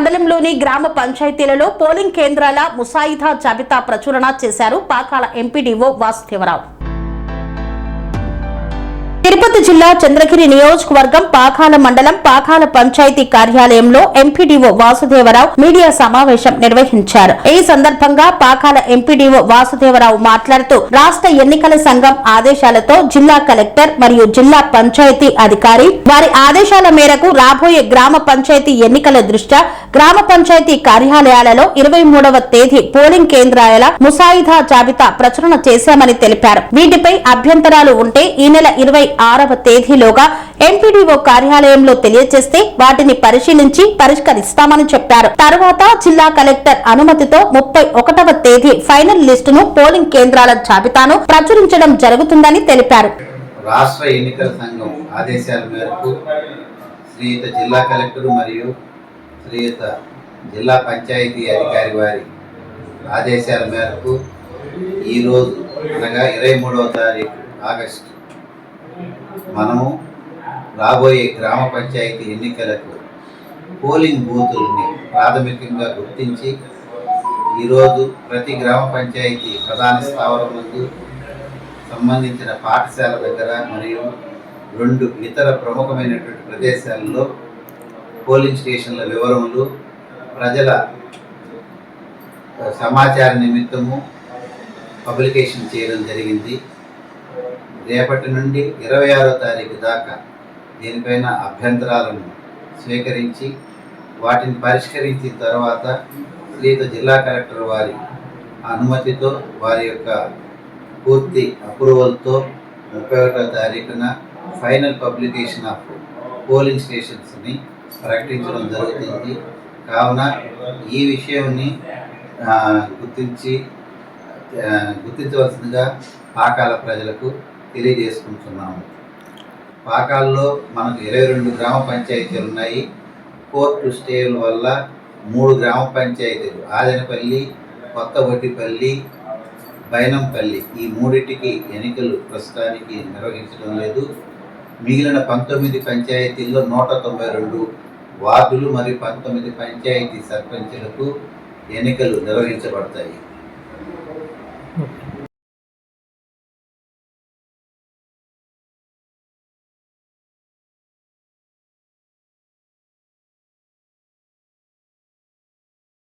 మండలంలోని గ్రామ పంచాయతీలలో పోలింగ్ కేంద్రాల ముసాయిదా జాబితా ప్రచురణ చేశారు పాకాల ఎంపీడీఓ వాసుదేవరావు. తిరుపతి జిల్లా చంద్రగిరి నియోజకవర్గం పాకాల మండలం పాకాల పంచాయతీ కార్యాలయంలో ఎంపీడీఓ వాసుదేవరావు మీడియా సమావేశం నిర్వహించారు. ఈ సందర్భంగా పాకాల ఎంపీడీఓ వాసుదేవరావు మాట్లాడుతూ రాష్ట్ర ఎన్నికల సంఘం ఆదేశాలతో జిల్లా కలెక్టర్ మరియు జిల్లా పంచాయతీ అధికారి వారి ఆదేశాల మేరకు రాబోయే గ్రామ పంచాయతీ ఎన్నికల దృష్ట్యా గ్రామ పంచాయతీ కార్యాలయాలలో 23వ తేదీ పోలింగ్ కేంద్రాల ముసాయిదా జాబితా ప్రచురణ చేశామని తెలిపారు. వీటిపై అభ్యంతరాలు ఉంటే ఈ నెల 26వ తేదీలోగా ఎంపీడీఓ కార్యాలయంలో తెలియజేస్తే వాటిని పరిశీలించి పరిష్కరిస్తామని చెప్పారు. తర్వాత జిల్లా కలెక్టర్ అనుమతితో 31వ తేదీ ఫైనల్ లిస్టును పోలింగ్ కేంద్రాల జాబితాను ప్రచురించడం జరుగుతుందని తెలిపారు. రాష్ట్ర ఎన్నికల సంఘం ఆదేశాల మేరకు శ్రీయుత జిల్లా కలెక్టర్ మరియు శ్రీయుత జిల్లా పంచాయతీ అధికారి వారి ఆదేశాల మేరకు ఈరోజు అనగా 23వ తారీఖు ఆగస్టు మనము రాబోయే గ్రామ పంచాయతీ ఎన్నికలకు పోలింగ్ బూతుల్ని ప్రాథమికంగా గుర్తించి ఈరోజు ప్రతి గ్రామ పంచాయతీ ప్రధాన స్థావరం ముందు సంబంధించిన పాఠశాల దగ్గర మరియు 2 ఇతర ప్రముఖమైనటువంటి ప్రదేశాలలో పోలింగ్ స్టేషన్ల వివరములు ప్రజల సమాచార నిమిత్తము పబ్లికేషన్ చేయడం జరిగింది. రేపటి నుండి 26వ తారీఖు దాకా దీనిపైన అభ్యంతరాలను స్వీకరించి వాటిని పరిష్కరించిన తర్వాత శ్రీయుత జిల్లా కలెక్టర్ వారి అనుమతితో వారి యొక్క పూర్తి అప్రూవల్తో 31వ తారీఖున ఫైనల్ పబ్లికేషన్ ఆఫ్ పోలింగ్ స్టేషన్స్ని ప్రకటించడం జరుగుతుంది. కావున ఈ విషయాన్ని గుర్తించవలసిందిగా పాకాల ప్రజలకు తెలియజేసుకుంటున్నాము. పాకాల్లో మనకు 22 గ్రామ పంచాయతీలు ఉన్నాయి. కోర్టు స్టేల వల్ల 3 గ్రామ పంచాయతీలు ఆదనపల్లి, కొత్త వడ్డిపల్లి, బైనంపల్లి ఈ 3టికి ఎన్నికలు ప్రస్తుతానికి నిర్వహించడం లేదు. మిగిలిన 19 పంచాయతీల్లో 192 వార్డులు మరియు 19 పంచాయతీ సర్పంచులకు ఎన్నికలు నిర్వహించబడతాయి.